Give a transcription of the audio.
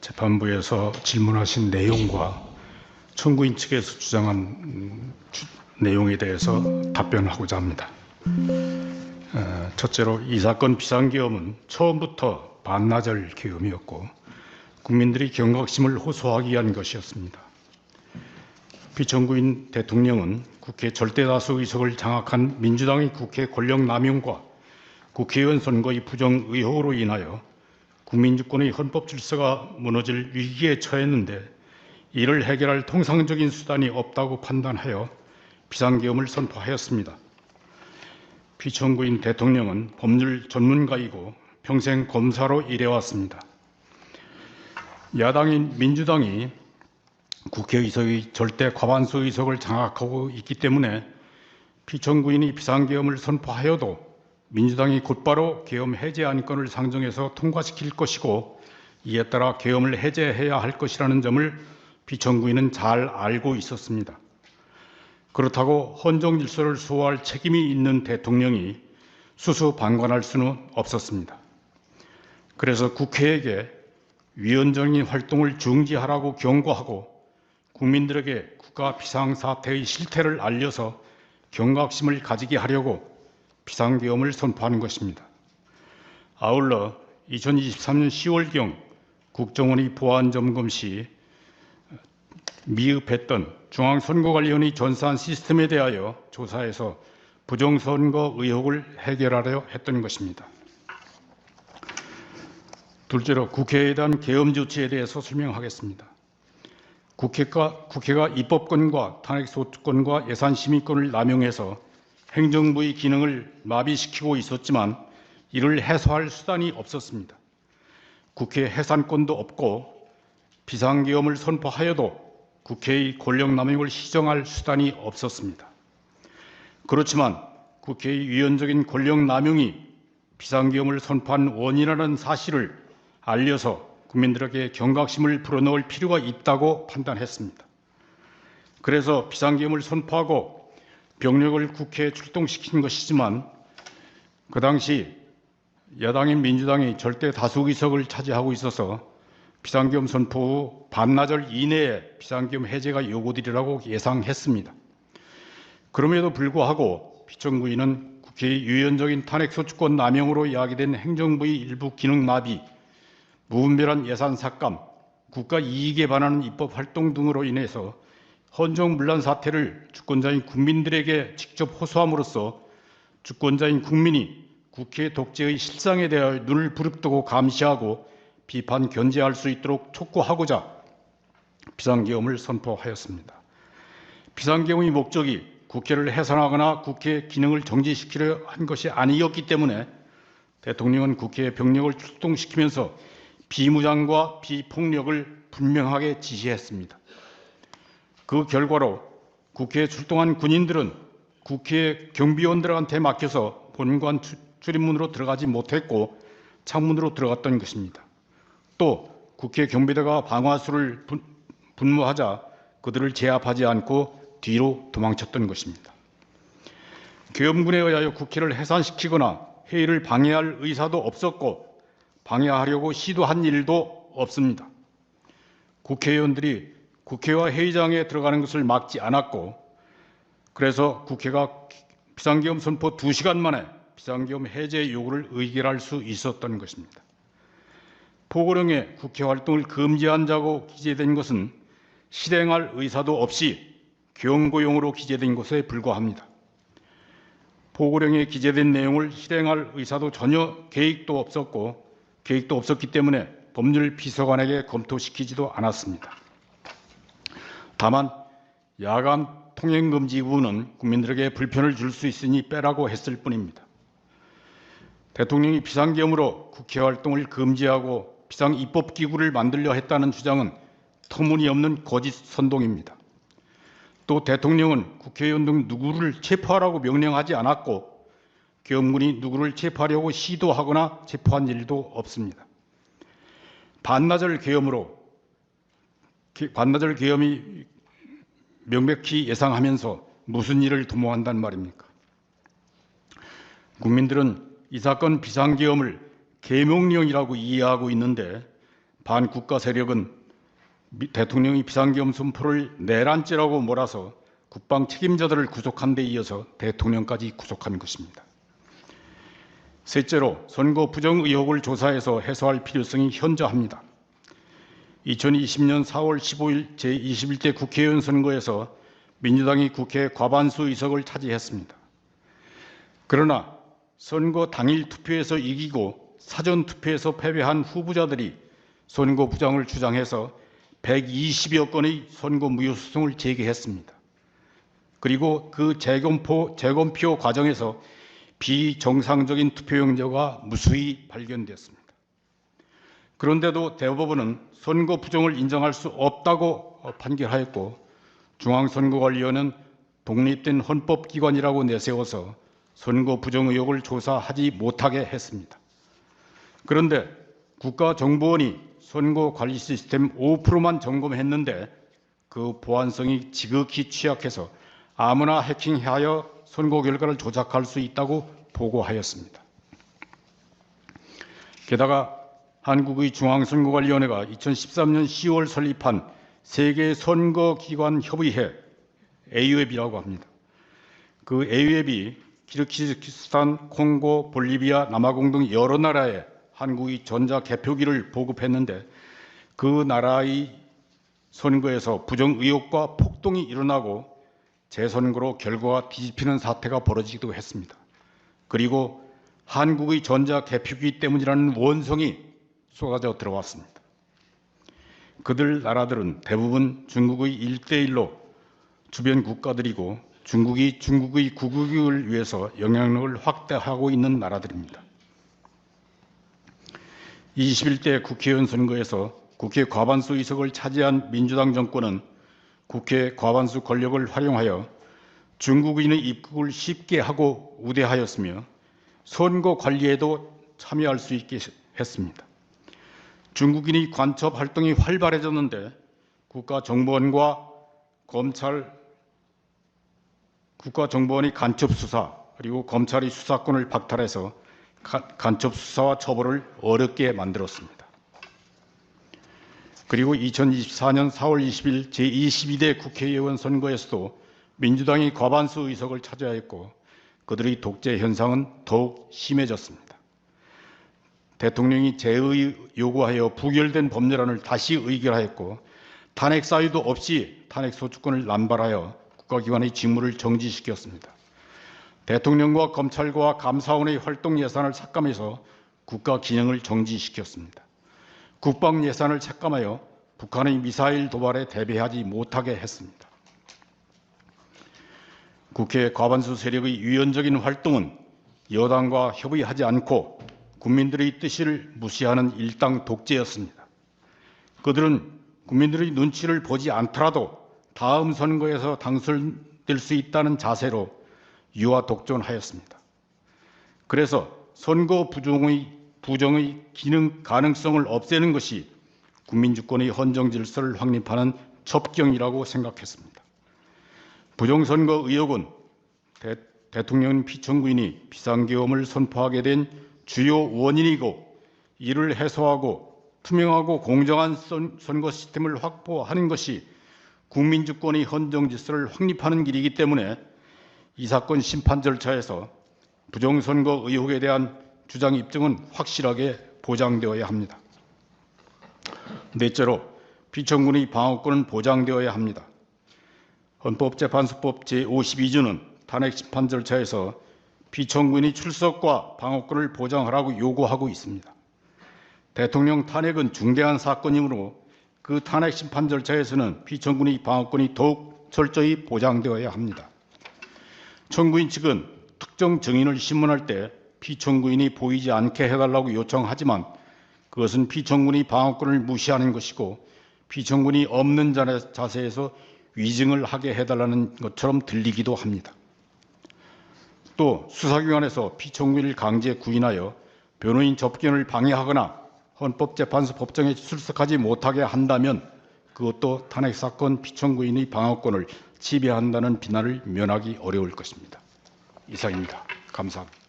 재판부에서 질문하신 내용과 청구인 측에서 주장한 내용에 대해서 답변하고자 합니다. 첫째로 이 사건 비상계엄은 처음부터 반나절 계엄이었고 국민들이 경각심을 호소하기 위한 것이었습니다. 피청구인 대통령은 국회 절대다수 의석을 장악한 민주당의 국회 권력 남용과 국회의원 선거의 부정 의혹으로 인하여 국민주권의 헌법 질서가 무너질 위기에 처했는데 이를 해결할 통상적인 수단이 없다고 판단하여 비상계엄을 선포하였습니다. 피청구인 대통령은 법률 전문가이고 평생 검사로 일해왔습니다. 야당인 민주당이 국회의석의 절대 과반수 의석을 장악하고 있기 때문에 피청구인이 비상계엄을 선포하여도 민주당이 곧바로 계엄 해제 안건을 상정해서 통과시킬 것이고 이에 따라 계엄을 해제해야 할 것이라는 점을 피청구인은 잘 알고 있었습니다. 그렇다고 헌정 질서를 수호할 책임이 있는 대통령이 수수방관할 수는 없었습니다. 그래서 국회에게 위헌적인 활동을 중지하라고 경고하고 국민들에게 국가 비상사태의 실태를 알려서 경각심을 가지게 하려고 비상계엄을 선포하는 것입니다. 아울러 2023년 10월경 국정원의 보안 점검 시 미흡했던 중앙선거관리위원회 전산 시스템에 대하여 조사해서 부정선거 의혹을 해결하려 했던 것입니다. 둘째로 국회에 대한 계엄 조치에 대해서 설명하겠습니다. 국회가 입법권과 탄핵소추권과 예산심의권을 남용해서 행정부의 기능을 마비시키고 있었지만 이를 해소할 수단이 없었습니다. 국회 해산권도 없고 비상계엄을 선포하여도 국회의 권력남용을 시정할 수단이 없었습니다. 그렇지만 국회의 위헌적인 권력남용이 비상계엄을 선포한 원인이라는 사실을 알려서 국민들에게 경각심을 불어넣을 필요가 있다고 판단했습니다. 그래서 비상계엄을 선포하고 병력을 국회에 출동시킨 것이지만 그 당시 야당인 민주당이 절대 다수 의석을 차지하고 있어서 비상계엄 선포 후 반나절 이내에 비상계엄 해제가 요구되리라고 예상했습니다. 그럼에도 불구하고 피청구인은 국회의 유연적인 탄핵소추권 남용으로 야기된 행정부의 일부 기능 마비, 무분별한 예산 삭감, 국가 이익에 반하는 입법 활동 등으로 인해서 헌정문란 사태를 주권자인 국민들에게 직접 호소함으로써 주권자인 국민이 국회 독재의 실상에 대하여 눈을 부릅뜨고 감시하고 비판 견제할 수 있도록 촉구하고자 비상계엄을 선포하였습니다. 비상계엄의 목적이 국회를 해산하거나 국회 기능을 정지시키려 한 것이 아니었기 때문에 대통령은 국회의 병력을 출동시키면서 비무장과 비폭력을 분명하게 지시했습니다. 그 결과로 국회에 출동한 군인들은 국회 경비원들한테 맡겨서 본관 출입문으로 들어가지 못했고 창문으로 들어갔던 것입니다. 또 국회 경비대가 방화수를 분무하자 그들을 제압하지 않고 뒤로 도망쳤던 것입니다. 계엄군에 의하여 국회를 해산시키거나 회의를 방해할 의사도 없었고 방해하려고 시도한 일도 없습니다. 국회의원들이 국회와 회의장에 들어가는 것을 막지 않았고 그래서 국회가 비상계엄 선포 2시간 만에 비상계엄 해제 요구를 의결할 수 있었던 것입니다. 포고령에 국회 활동을 금지한다고 기재된 것은 실행할 의사도 없이 경고용으로 기재된 것에 불과합니다. 포고령에 기재된 내용을 실행할 의사도 전혀 계획도 없었기 때문에 법률 비서관에게 검토시키지도 않았습니다. 다만 야간 통행금지 부분은 국민들에게 불편을 줄 수 있으니 빼라고 했을 뿐입니다. 대통령이 비상계엄으로 국회 활동을 금지하고 비상입법기구를 만들려 했다는 주장은 터무니없는 거짓 선동입니다. 또 대통령은 국회의원 등 누구를 체포하라고 명령하지 않았고 계엄군이 누구를 체포하려고 시도하거나 체포한 일도 없습니다. 반나절 계엄이 명백히 예상하면서 무슨 일을 도모한단 말입니까? 국민들은 이 사건 비상계엄을 계명령이라고 이해하고 있는데 반국가 세력은 대통령이 비상계엄 선포를 내란죄라고 몰아서 국방 책임자들을 구속한 데 이어서 대통령까지 구속한 것입니다. 셋째로 선거 부정 의혹을 조사해서 해소할 필요성이 현저합니다. 2020년 4월 15일 제21대 국회의원 선거에서 민주당이 국회 과반수 의석을 차지했습니다. 그러나 선거 당일 투표에서 이기고 사전 투표에서 패배한 후보자들이 선거 부정을 주장해서 120여 건의 선거 무효 소송을 제기했습니다. 그리고 그 재검표 과정에서 비정상적인 투표용지가 무수히 발견됐습니다. 그런데도 대법원은 선거 부정을 인정할 수 없다고 판결하였고 중앙선거관리위원회는 독립된 헌법기관이라고 내세워서 선거 부정 의혹을 조사하지 못하게 했습니다. 그런데 국가정보원이 선거관리 시스템 5%만 점검했는데 그 보안성이 지극히 취약해서 아무나 해킹하여 선거 결과를 조작할 수 있다고 보고하였습니다. 게다가 한국의 중앙선거관리위원회가 2013년 10월 설립한 세계선거기관협의회 AU협이라고 합니다. 그 AU협이 키르기즈스탄, 콩고, 볼리비아, 남아공 등 여러 나라에 한국의 전자개표기를 보급했는데 그 나라의 선거에서 부정 의혹과 폭동이 일어나고 재선거로 결과가 뒤집히는 사태가 벌어지기도 했습니다. 그리고 한국의 전자개표기 때문이라는 원성이 쏟아져 들어왔습니다. 그들 나라들은 대부분 중국의 1대1로 주변 국가들이고 중국이 중국의 국익을 위해서 영향력을 확대하고 있는 나라들입니다. 21대 국회의원 선거에서 국회 과반수 의석을 차지한 민주당 정권은 국회 과반수 권력을 활용하여 중국인의 입국을 쉽게 하고 우대하였으며 선거 관리에도 참여할 수 있게 했습니다. 중국인의 간첩 활동이 활발해졌는데 국가정보원과 국가정보원이 간첩 수사 그리고 검찰의 수사권을 박탈해서 간첩 수사와 처벌을 어렵게 만들었습니다. 그리고 2024년 4월 20일 제22대 국회의원 선거에서도 민주당이 과반수 의석을 차지하였고 그들의 독재 현상은 더욱 심해졌습니다. 대통령이 재의 요구하여 부결된 법률안을 다시 의결하였고 탄핵 사유도 없이 탄핵 소추권을 남발하여 국가기관의 직무를 정지시켰습니다. 대통령과 검찰과 감사원의 활동 예산을 삭감해서 국가 기능을 정지시켰습니다. 국방 예산을 삭감하여 북한의 미사일 도발에 대비하지 못하게 했습니다. 국회 과반수 세력의 유연적인 활동은 여당과 협의하지 않고 국민들의 뜻을 무시하는 일당 독재였습니다. 그들은 국민들의 눈치를 보지 않더라도 다음 선거에서 당선될 수 있다는 자세로 유화 독존하였습니다. 그래서 선거 부정의 기능 가능성을 없애는 것이 국민주권의 헌정 질서를 확립하는 첩경이라고 생각했습니다. 부정선거 의혹은 대통령 피청구인이 비상계엄을 선포하게 된 주요 원인이고 이를 해소하고 투명하고 공정한 선거 시스템을 확보하는 것이 국민주권의 헌정 질서를 확립하는 길이기 때문에 이 사건 심판 절차에서 부정선거 의혹에 대한 주장 입증은 확실하게 보장되어야 합니다. 넷째로 피청구인의 방어권은 보장되어야 합니다. 헌법재판소법 제52조는 탄핵심판 절차에서 피청구인의 출석과 방어권을 보장하라고 요구하고 있습니다. 대통령 탄핵은 중대한 사건이므로 그 탄핵심판 절차에서는 피청구인의 방어권이 더욱 철저히 보장되어야 합니다. 청구인 측은 특정 증인을 신문할 때 피청구인이 보이지 않게 해달라고 요청하지만 그것은 피청구인의 방어권을 무시하는 것이고 피청구인이 없는 자세에서 위증을 하게 해달라는 것처럼 들리기도 합니다. 또 수사기관에서 피청구인을 강제 구인하여 변호인 접견을 방해하거나 헌법재판소 법정에 출석하지 못하게 한다면 그것도 탄핵사건 피청구인의 방어권을 지배한다는 비난을 면하기 어려울 것입니다. 이상입니다. 감사합니다.